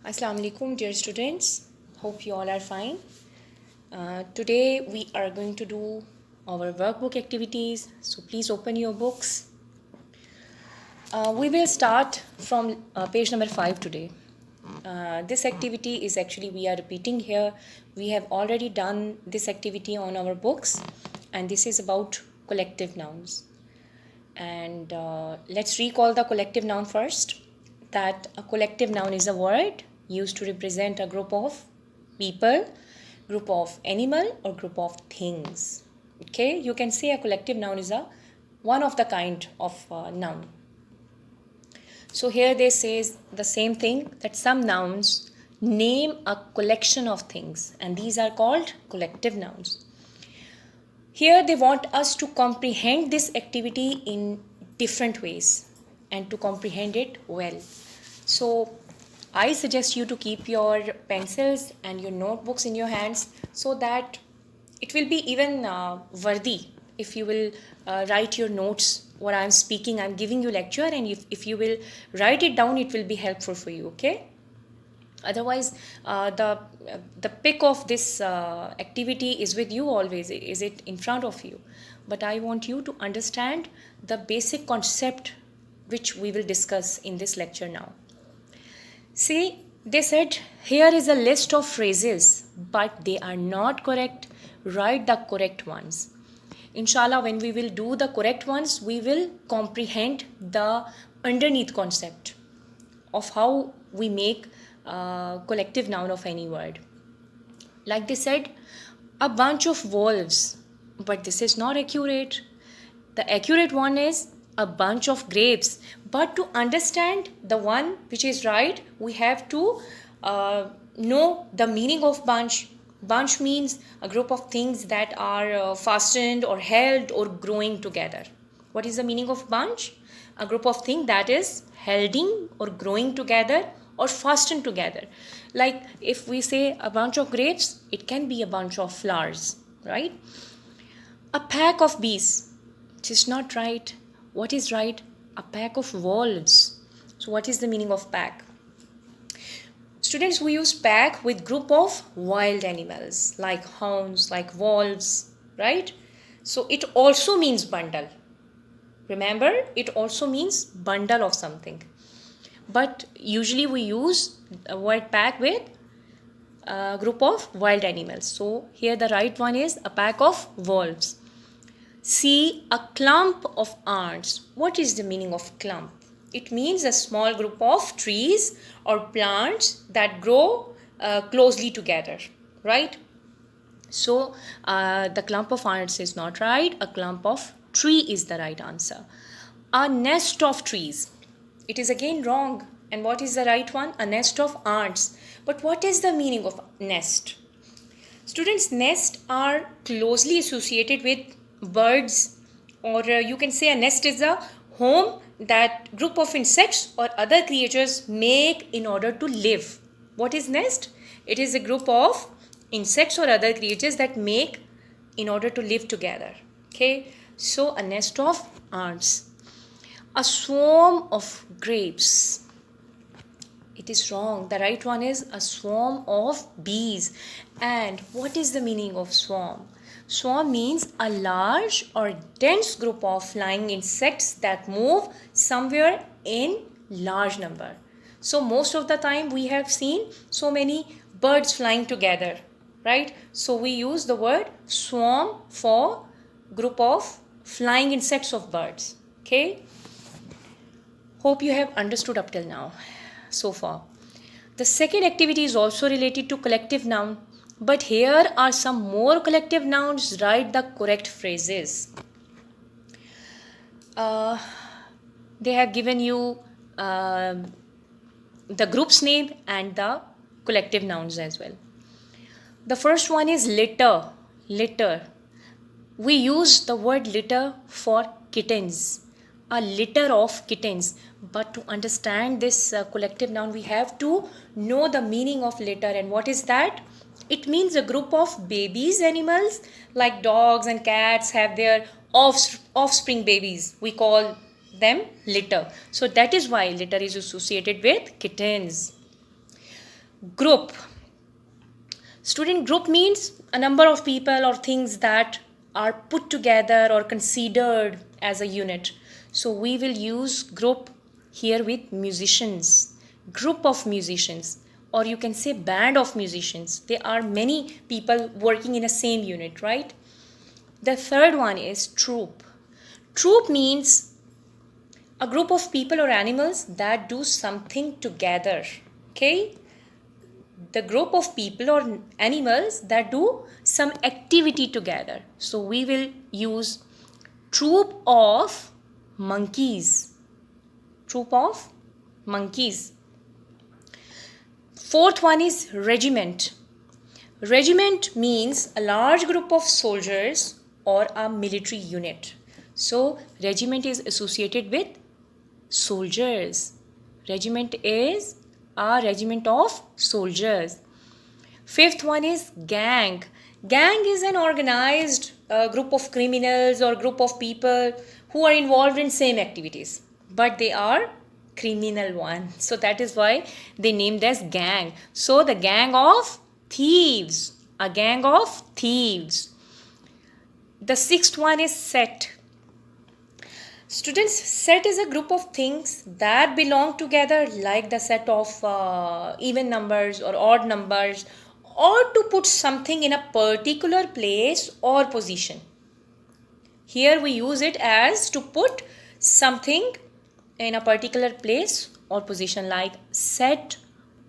Assalamu alaikum, dear students. Hope you all are fine. Today we are going to do our workbook activities. So please open your books. We will start from page number 5 today. This activity is actually we are repeating here. We have already done this activity on our books, and this is about collective nouns. And let's recall the collective noun first. That a collective noun is a word used to represent a group of people, group of animal, or group of things. Okay, you can say a collective noun is a one of the kind of noun. So here they says the same thing, that some nouns name a collection of things, and these are called collective nouns. Here they want us to comprehend this activity in different ways and to comprehend it well. So I suggest you to keep your pencils and your notebooks in your hands so that it will be even worthy if you will write your notes. What I'm speaking, I'm giving you lecture, and if you will write it down, it will be helpful for you, okay? Otherwise, the pick of this activity is with you always, is it in front of you? But I want you to understand the basic concept which we will discuss in this lecture now. See, they said here is a list of phrases, but they are not correct. Write the correct ones. Inshallah, when we will do the correct ones, we will comprehend the underneath concept of how we make collective noun of any word. Like they said, a bunch of wolves, but this is not accurate. The accurate one is a bunch of grapes. But to understand the one which is right, we have to know the meaning of bunch. Bunch means a group of things that are fastened or held or growing together. What is the meaning of bunch? A group of things that is holding or growing together or fastened together. Like if we say a bunch of grapes, it can be a bunch of flowers, right? A pack of bees. It is not right. What is right? A pack of wolves. So what is the meaning of pack? Students, we use pack with group of wild animals like hounds, like wolves, right? So it also means bundle. Remember, it also means bundle of something. But usually we use a word pack with a group of wild animals. So here the right one is a pack of wolves. See, a clump of ants. What is the meaning of clump? It means a small group of trees or plants that grow closely together, right? So the clump of ants is not right. A clump of tree is the right answer. A nest of trees. It is again wrong. And what is the right one? A nest of ants. But what is the meaning of nest? Students, nests are closely associated with birds, or you can say a nest is a home that group of insects or other creatures make in order to live. What is nest? It is a group of insects or other creatures that make in order to live together. Okay, so a nest of ants. A swarm of grapes. It is wrong. The right one is a swarm of bees. And what is the meaning of swarm? Swarm means a large or dense group of flying insects that move somewhere in large number. So most of the time we have seen so many birds flying together, right? So we use the word swarm for group of flying insects of birds. Okay? Hope you have understood up till now, so far. The second activity is also related to collective noun, but here are some more collective nouns. Write the correct phrases. They have given you the group's name and the collective nouns as well. The first one is litter. Litter. We use the word litter for kittens. A litter of kittens. But to understand this collective noun, we have to know the meaning of litter. And what is that? It means a group of babies animals like dogs and cats have their offspring babies. We call them litter. So that is why litter is associated with kittens. Group. Student, group means a number of people or things that are put together or considered as a unit. So we will use group here with musicians, group of musicians, or you can say band of musicians. There are many people working in a same unit, right? The third one is troop. Troop means a group of people or animals that do something together. Okay? The group of people or animals that do some activity together. So we will use troop of monkeys. Troop of monkeys. Fourth one is regiment. Regiment means a large group of soldiers or a military unit. So regiment is associated with soldiers. Regiment is a regiment of soldiers. Fifth one is gang. Gang is an organized group of criminals or group of people who are involved in same activities, but they are criminal one. So that is why they named as gang. So the gang of thieves. A gang of thieves. The sixth one is set. Students, set is a group of things that belong together, like the set of even numbers or odd numbers, or to put something in a particular place or position. Here we use it as to put something in a particular place or position, like set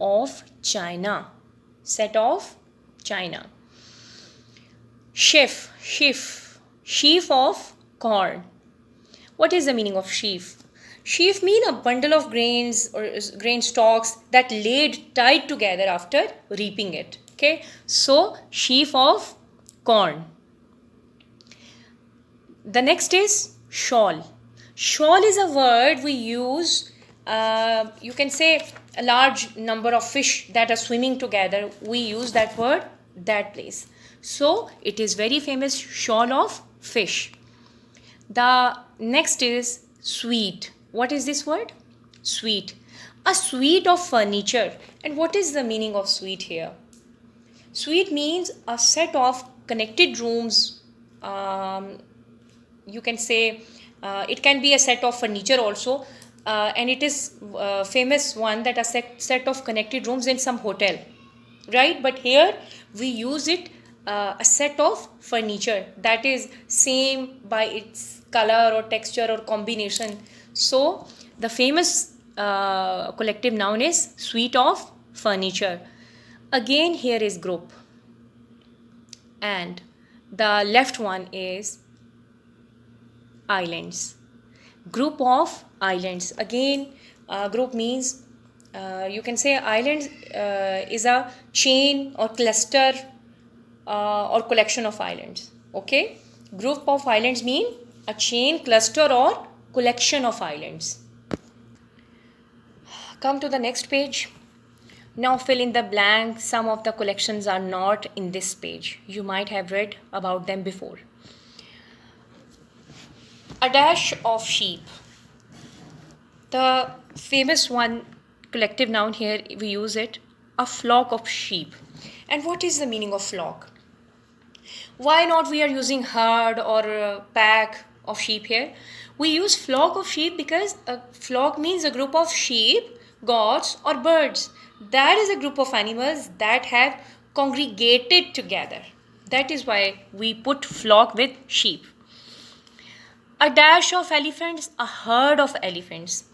of China. Set of China. Sheaf of corn. What is the meaning of sheaf? Sheaf mean a bundle of grains or grain stalks that laid tied together after reaping it. Okay, so sheaf of corn. The next is shawl. Shawl is a word we use. You can say a large number of fish that are swimming together. We use that word, that place. So it is very famous, shawl of fish. The next is suite. What is this word? Suite. A suite of furniture. And what is the meaning of suite here? Suite means a set of connected rooms. You can say it can be a set of furniture also. And it is famous one that a set of connected rooms in some hotel. Right? But here we use it a set of furniture that is same by its color or texture or combination. So the famous collective noun is suite of furniture. Again, here is group. And the left one is islands. Group of islands. Again, group means you can say islands is a chain or cluster or collection of islands. Okay, group of islands mean a chain, cluster or collection of islands. Come to the next page. Now fill in the blank. Some of the collections are not in this page. You might have read about them before. A dash of sheep. The famous one, collective noun here, we use it. A flock of sheep. And what is the meaning of flock? Why not we are using herd or a pack of sheep here? We use flock of sheep because a flock means a group of sheep, goats or birds. That is a group of animals that have congregated together. That is why we put flock with sheep. A dash of elephants, a herd of elephants.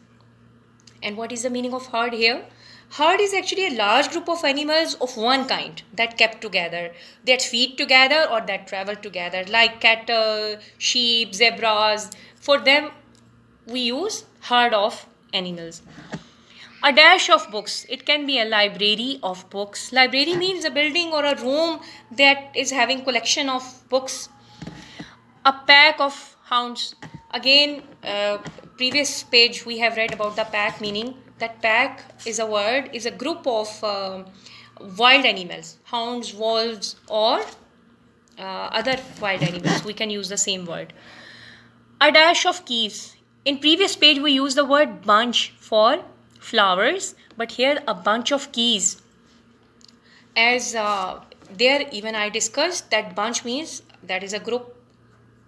And what is the meaning of herd here? Herd is actually a large group of animals of one kind that kept together, that feed together or that travel together, like cattle, sheep, zebras. For them, we use herd of animals. A dash of books. It can be a library of books. Library means a building or a room that is having collection of books. A pack of hounds. Again, previous page we have read about the pack, meaning that pack is a word, is a group of wild animals, hounds, wolves or other wild animals. We can use the same word. A dash of keys. In previous page we used the word bunch for flowers, but here a bunch of keys. as there even I discussed that bunch means that is a group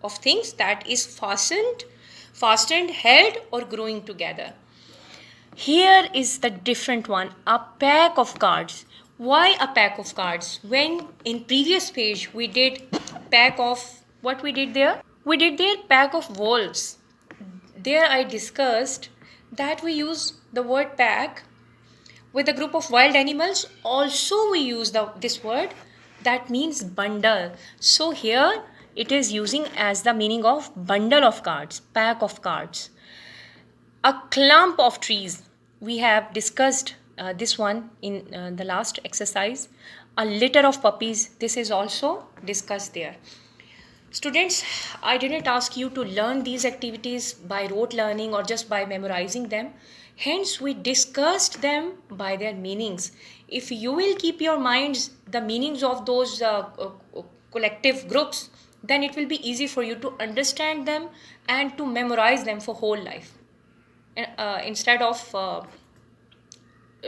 of things that is fastened, held, or growing together. Here is the different one, a pack of cards. Why a pack of cards? When in previous page we did pack of, what we did there? We did there pack of wolves. There I discussed that we use the word pack with a group of wild animals. Also we use this word that means bundle. So here it is using as the meaning of bundle of cards, pack of cards. A clump of trees. We have discussed this one in the last exercise. A litter of puppies. This is also discussed there. Students, I didn't ask you to learn these activities by rote learning or just by memorizing them. Hence, we discussed them by their meanings. If you will keep your minds the meanings of those collective groups, then it will be easy for you to understand them and to memorize them for whole life instead of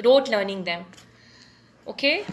rote learning them. Okay.